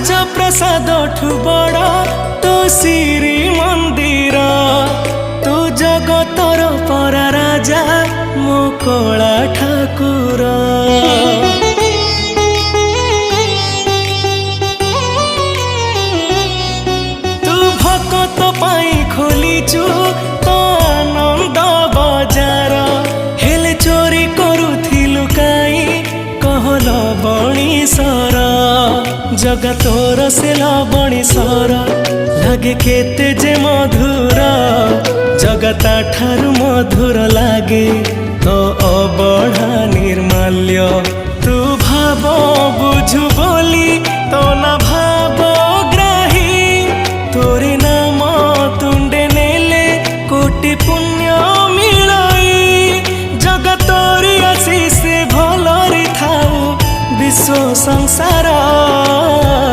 ରାଜପ୍ରସାଦ ଠୁ ବଡ଼ ତୁ ଶ୍ରୀ ମନ୍ଦିର। ତୁ ଜଗତର ପରା ରାଜା ମୋ କଳା ଠାକୁର। ତୁ ଭକତ ପାଇଁ ଖୋଲିଛୁ ତ ଆନନ୍ଦ ବଜାର। ହେଲେ ଚୋରି କରୁଥିଲୁ କାଇଁ କହଲ ବଣିସର। ଜଗା ତୋର ସେ ଲବଣିସର ଲାଗେ କେତେ ଯେ ମଧୁର। ଜଗା ତା ଠାରୁ ମଧୁର ଲାଗେ ତ ଅବଢ଼ା ନିର୍ମାଲ୍ୟ। ତୁ ଭାବ ବୁଝୁ ବୋଲି ତୋ ନା